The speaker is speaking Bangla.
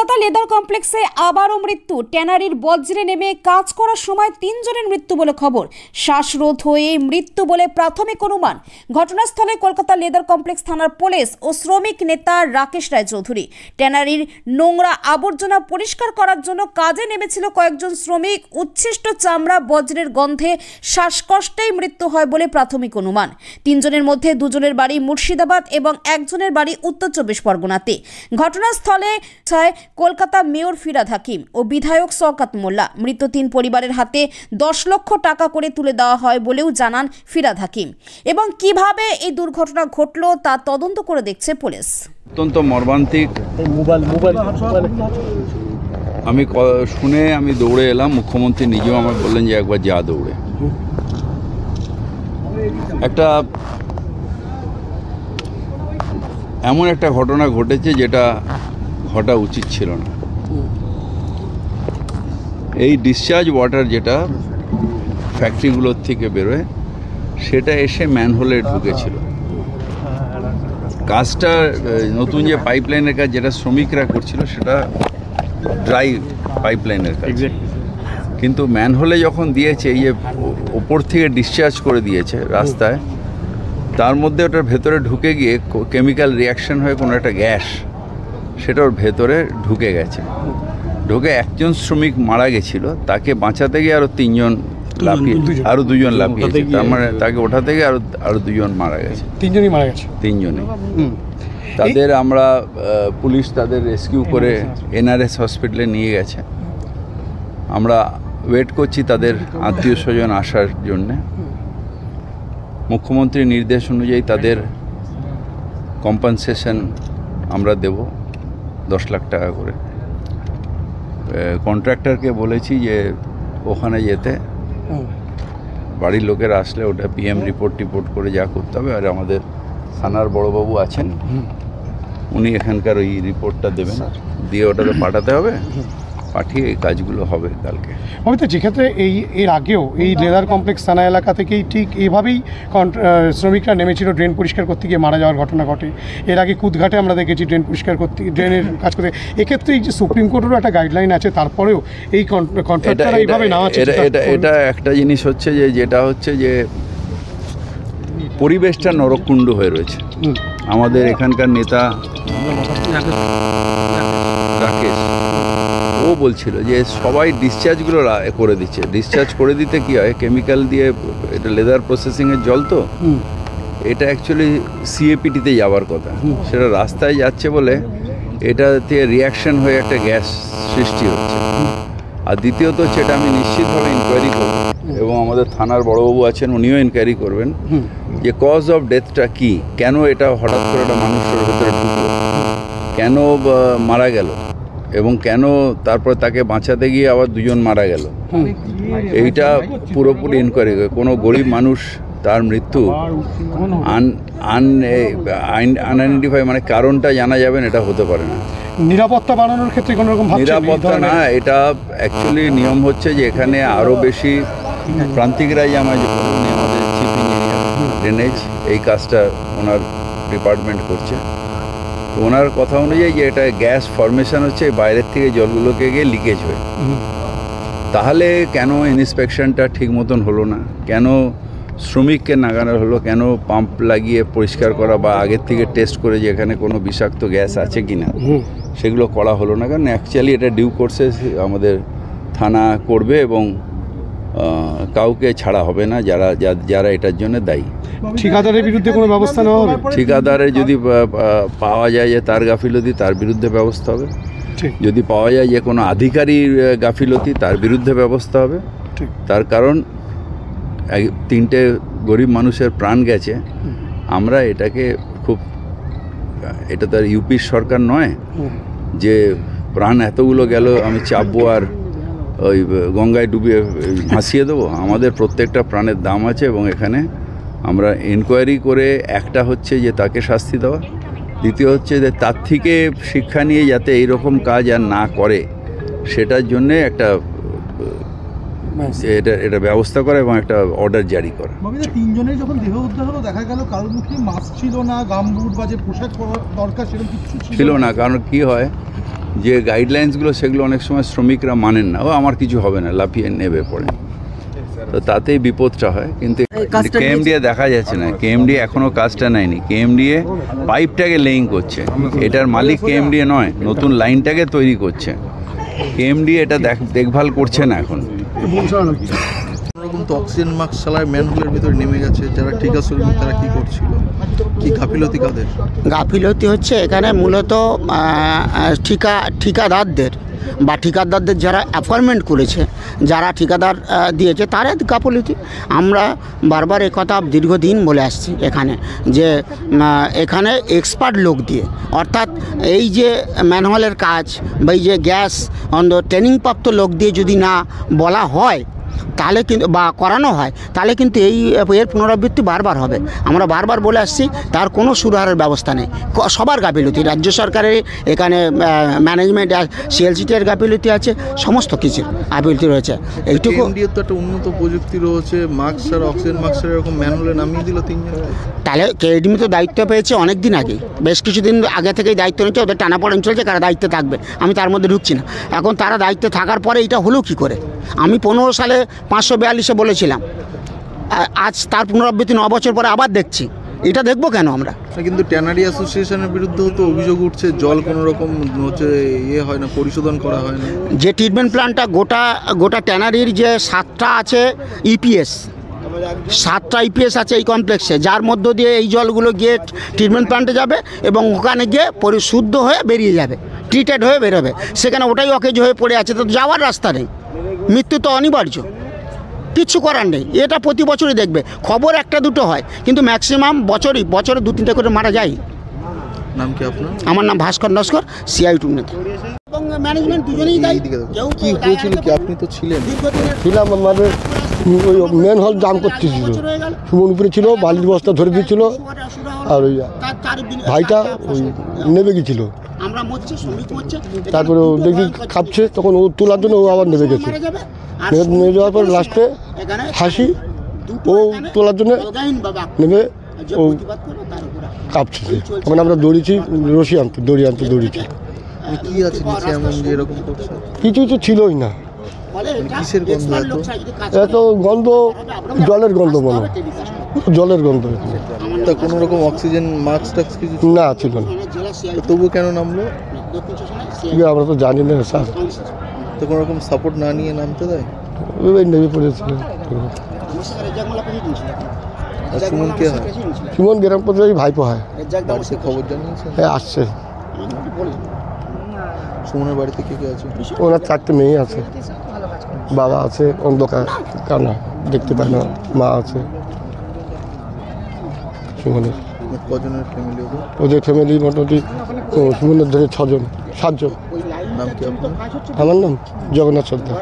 কলকাতা লেদার কমপ্লেক্সে আবারও মৃত্যু। ট্যানারির বজ্রে নেমে কাজ করার সময় 3 জনের মৃত্যু বলে খবর। শ্বাসরোধ হয়ে মৃত্যু বলে প্রাথমিক অনুমান। ঘটনাস্থলে কলকাতা লেদার কমপ্লেক্স থানার পুলিশ ও শ্রমিক নেতা রাকেশ রায় চৌধুরী। ট্যানারির নোংরা আবর্জনা পরিষ্কার করার জন্য কাজে নেমেছিল কয়েকজন শ্রমিক। উচ্ছিষ্ট চামড়া বজ্রের গন্ধে শ্বাসকষ্টেই মৃত্যু হয় বলে প্রাথমিক অনুমান। 3 জনের মধ্যে 2 জনের বাড়ি মুর্শিদাবাদ এবং 1 জনের বাড়ি উত্তর 24 পরগনাতে। ঘটনাস্থলে কলকাতা মেয়র ফিরহাদ হাকিম ও বিধায়ক শওকত মোল্লা। মৃত 3 পরিবারের হাতে 10 লক্ষ টাকা করে তুলে দেওয়া হয় বলেও জানান ফিরহাদ হাকিম। এবং কিভাবে এই দুর্ঘটনা ঘটলো তা তদন্ত করে দেখছে পুলিশ। অত্যন্ত মর্মান্তিক। আমি শুনে আমি দৌড়ে এলাম। মুখ্যমন্ত্রী নিজেও আমাকে বললেন যে একবার যা দৌড়ে। একটা এমন একটা ঘটনা ঘটেছে যেটা ঘটা উচিত ছিল না। এই ডিসচার্জ ওয়াটার যেটা ফ্যাক্টরিগুলোর থেকে বেরোয় সেটা এসে ম্যানহোলে ঢুকেছিল। কাজটা নতুন যে পাইপলাইনের কাজ যেটা শ্রমিকরা করছিল সেটা ড্রাই পাইপলাইনের কাজ, কিন্তু ম্যানহোলে যখন দিয়েছে এই যে ওপর থেকে ডিসচার্জ করে দিয়েছে রাস্তায়, তার মধ্যে ওটার ভেতরে ঢুকে গিয়ে কেমিক্যাল রিয়াকশন হয়ে কোনো একটা গ্যাস সেটা ওর ভেতরে ঢুকে গেছে। ঢুকে একজন শ্রমিক মারা গেছিল, তাকে বাঁচাতে গিয়ে আরও 3 জন লাফিয়ে, আরও 2 জন লাফিয়েছে। তার মানে তাকে ওঠাতে গিয়ে আরও 2 জন মারা গেছে। 3 জনই মারা গেছে। 3 জনই। তাদের আমরা পুলিশ তাদের রেস্কিউ করে NRS হসপিটালে নিয়ে গেছে। আমরা ওয়েট করছি তাদের আত্মীয় স্বজন আসার জন্যে। মুখ্যমন্ত্রীর নির্দেশ অনুযায়ী তাদের কম্পেনসেশন আমরা দেব 10 লাখ টাকা করে। কন্ট্রাক্টরকে বলেছি যে ওখানে যেতে, বাড়ির লোকেরা আসলে ওটা PM রিপোর্ট করে যা করতে হবে। আর আমাদের থানার বড়বাবু আছেন, উনি এখানকার ওই রিপোর্টটা দেবেন, দিয়ে ওটাতে পাঠাতে হবে, পাঠিয়ে এই কাজগুলো হবে কালকে। অমিতা, যেক্ষেত্রে এর আগেও এই লেদার কমপ্লেক্স থানা এলাকা থেকেই ঠিক এইভাবেই শ্রমিকরা নেমেছিল ড্রেন পরিষ্কার করতে গিয়ে মারা যাওয়ার ঘটনা ঘটে। এর আগে কুদঘাটে আমরা দেখেছি ড্রেন পরিষ্কার করতে, ড্রেনের কাজ করতে। এক্ষেত্রে এই যে সুপ্রিম কোর্টেরও একটা গাইডলাইন আছে, তারপরেও এই কন্ট্রাক্টররা এইভাবে নেওয়া হচ্ছে। এটা একটা জিনিস হচ্ছে যেটা হচ্ছে যে পরিবেশটা নরককুণ্ড হয়ে রয়েছে। আমাদের এখানকার নেতা রাকেশ, ও বলছিল যে সবাই ডিসচার্জগুলো করে দিচ্ছে। ডিসচার্জ করে দিতে কি হয়, কেমিক্যাল দিয়ে, এটা লেদার প্রসেসিংয়ের জল তো, এটা অ্যাকচুয়ালি CAPTতে যাওয়ার কথা, সেটা রাস্তায় যাচ্ছে বলে এটাতে রিয়াকশন হয়ে একটা গ্যাস সৃষ্টি হচ্ছে। আর দ্বিতীয়ত সেটা আমি নিশ্চিতভাবে ইনকোয়ারি করব, এবং আমাদের থানার বড়বাবু আছেন, উনিও ইনকোয়ারি করবেন যে কজ অফ ডেথটা কি, কেন এটা হঠাৎ করে একটা মানুষের ভেতরে ঢুকলো, কেন মারা গেল, এবং কেন তারপরে তাকে বাঁচাতে গিয়ে আবার 2 জন মারা গেল। এইটা পুরোপুরি ইনকোয়ারি করে। কোনো গরিব মানুষ তার মৃত্যু আনআইডেন্টিফাই, মানে কারণটা জানা যাবে না, এটা হতে পারে না। নিরাপত্তা বাড়ানোর ক্ষেত্রে কোনো রকম নিরাপত্তা না, এটা অ্যাকচুয়ালি নিয়ম হচ্ছে যে এখানে আরও বেশি প্রান্তিকরাই, আমাদের চিফ ইঞ্জিনিয়ার ড্রেনেজ এই কাজটা ওনার ডিপার্টমেন্ট করছে। ওনার কথা অনুযায়ী যে এটা গ্যাস ফর্মেশন হচ্ছে বাইরের থেকে জলগুলোকে গিয়ে লিকেজ হয়ে, তাহলে কেন ইন্সপেকশনটা ঠিক মতন হলো না, কেন শ্রমিককে নাগানো হলো, কেন পাম্প লাগিয়ে পরিষ্কার করা বা আগের থেকে টেস্ট করে যে এখানে কোনো বিষাক্ত গ্যাস আছে কি না সেগুলো করা হলো না। কারণ অ্যাকচুয়ালি এটা ডিউ কোর্সে আমাদের থানা করবে এবং কাউকে ছাড়া হবে না যারা এটার জন্য দায়ী। ঠিকাদারের বিরুদ্ধে কোনো ব্যবস্থা নেওয়া হবে? ঠিকাদারের যদি পাওয়া যায় যে তার গাফিলতি, তার বিরুদ্ধে ব্যবস্থা হবে। যদি পাওয়া যায় যে কোনো আধিকারিক গাফিলতি, তার বিরুদ্ধে ব্যবস্থা হবে। তার কারণ 3টে গরিব মানুষের প্রাণ গেছে। আমরা এটাকে এটা তো আর ইউপির সরকার নয় যে প্রাণ এতগুলো গেল আমি চাপবো আর ওই গঙ্গায় ডুবিয়ে ভাসিয়ে দেবো। আমাদের প্রত্যেকটা প্রাণের দাম আছে, এবং এখানে আমরা ইনকোয়ারি করে, একটা হচ্ছে যে তাকে শাস্তি দেওয়া, দ্বিতীয় হচ্ছে যে তার থেকে শিক্ষা নিয়ে যাতে এইরকম কাজ আর না করে সেটার জন্যে একটা এটা ব্যবস্থা করা এবং একটা অর্ডার জারি করা। 3 জনের যখন দেহ উদ্ধার হলো দেখা গেল কারোর মুখে মাস্ক ছিল না, গামবুট বা যে পোশাক পরা দরকার সেরকম কিছু ছিল না। কারণ কি হয়, যে গাইডলাইন্সগুলো সেগুলো অনেক সময় শ্রমিকরা মানেন না, ও আমার কিছু হবে না, লাফিয়ে নেবে পড়ে, তো তাতেই বিপদটা হয়। কিন্তু কেএমডিএ দেখা যাচ্ছে না, কেএমডিএ এখনও কাজটা নেয়নি, কেএমডিএ পাইপটাকে লেইং করছে, এটার মালিক কেএমডিএ নয়, নতুন লাইনটাকে তৈরি করছে, কেএমডিএ এটা দেখভাল করছে না এখন। এরকম তো অক্সিজেন মাস্ক চালায় ম্যানহোলের ভিতরে নেমে গেছে, যারা ঠিকা শ্রমিক তারা কী করছিল, কি গাফিলতি কাদের? গাফিলতি হচ্ছে এখানে মূলত ঠিকাদারদের বা ঠিকাদারদের যারা অ্যাপয়েন্টমেন্ট করেছে, যারা ঠিকাদার দিয়েছে তারা গাফিলতি। আমরা বারবার একথা দীর্ঘদিন বলে আসছি এখানে, যে এখানে এক্সপার্ট লোক দিয়ে, অর্থাৎ এই যে ম্যানহোলের কাজ বা এই যে গ্যাস ট্রেনিংপ্রাপ্ত লোক দিয়ে যদি না বলা হয় তাহলে কিন্তু বা করানো হয় তাহলে কিন্তু এর পুনরাবৃত্তি বারবার হবে। আমরা বারবার বলে আসছি, তার কোনো সুরাহারের ব্যবস্থা নেই। সবার গাফিলতি, রাজ্য সরকারের এখানে ম্যানেজমেন্ট, সিএলসিটির গাফিলতি আছে, সমস্ত কিছু গাফিলতি রয়েছে। এইটুকু কেএমডিএর তো একটা উন্নত প্রযুক্তি রয়েছে, মাস্ক আর অক্সিজেন মাস্কের এরকম ম্যানহোলে নামিয়ে দিল 3 জন। তাহলে কেএমডি তো দায়িত্ব পেয়েছে অনেক দিন আগে, বেশ কিছুদিন আগে থেকেই দায়িত্ব নিচ্ছে, ওদের টানাপড়েন চলছে, কারা দায়িত্বে থাকবে আমি তার মধ্যে ঢুকছি না। এখন তারা দায়িত্বে থাকার পরে এটা হলো কী করে? আমি 15 সালে 542-এ বলেছিলাম, আজ তার পুনরাবৃত্তি 9 বছর পরে আবার দেখছি, এটা দেখবো কেন আমরা? কিন্তু ট্যানারি অ্যাসোসিয়েশনের বিরুদ্ধেও তো অভিযোগ উঠছে, জল কোনো রকম হচ্ছে হয় না, পরিশোধন করা হয় না। যে ট্রিটমেন্ট প্ল্যান্টটা গোটা ট্যানারির যে 7টা আছে ইপিএস, 7টা ইপিএস আছে এই কমপ্লেক্সে, যার মধ্য দিয়ে এই জলগুলো গিয়ে ট্রিটমেন্ট প্ল্যান্টে যাবে এবং ওখানে গিয়ে পরিশুদ্ধ হয়ে বেরিয়ে যাবে, ট্রিটেড হয়ে বেরোবে। সেখানে ওটাই অকেজ হয়ে পড়ে আছে, তো যাওয়ার রাস্তা নেই, মৃত্যু তো অনিবার্য, কিচ্ছু করার নেই। এটা প্রতি বছরই দেখবে, খবর একটা দুটো হয়, কিন্তু ম্যাক্সিমাম বছরে 2-3টা করে মারা যায়। নাম কি আপনার? আমার নাম ভাস্কর নস্কর, সিআই2 নেতা এবং ম্যানেজমেন্ট দুজনেই দায়ী। কি হয়েছিল কি আপনি তো ছিলেন? ছিলাম, আমাদের ওই মেন হল জাম করতেছিল, সুমন উপরে ছিল, বালির বস্তা ধরে দিচ্ছিল, আর ওই ভাইটা ওই নেমে গেছিল, তারপরে ও দেখি খাপছে, তখন ও তোলার জন্য ও আবার নেমে গেছে, নেমে যাওয়ার পর লাস্টে হাসি ও তোলার জন্য নেমে ও কাঁপছে, তখন আমরা দৌড়েছি, দড়ি আনতে দৌড়েছি। কি আছে নিচে এমন যে এরকম করছে? কিছু তো ছিলই না, কিসের গন্ধ এত গন্ধ? জলের গন্ধ মনে হয়, জলের গন্ধ। তা কোনো রকম অক্সিজেন মাস্ক টাক্স কিছু না ছিল না, তবু কেন নামলো? আমরা তো জানি না স্যার, তো কোনো রকম সাপোর্ট না নিয়ে নামতে দেয়? ওই নেমে পড়েছিল। আর সুমন কে হয়? সুমন গ্রাম পঞ্চায়েত ভাইপো হয়। বাড়িতে খবর জানিয়েছে? হ্যাঁ আসছে। সুমনের বাড়িতে কে কে আছে? ওনার 4টে মেয়ে আছে, বাবা আছে অন্ধকার, কানা দেখতে পায় না, মা আছে সুমনের। কজনের ফ্যামিলি? ওদের ফ্যামিলি মোটামুটি সুমনের ধরে 7 জন। নাম কি আপনার? আমার নাম জগন্নাথ সর্দার।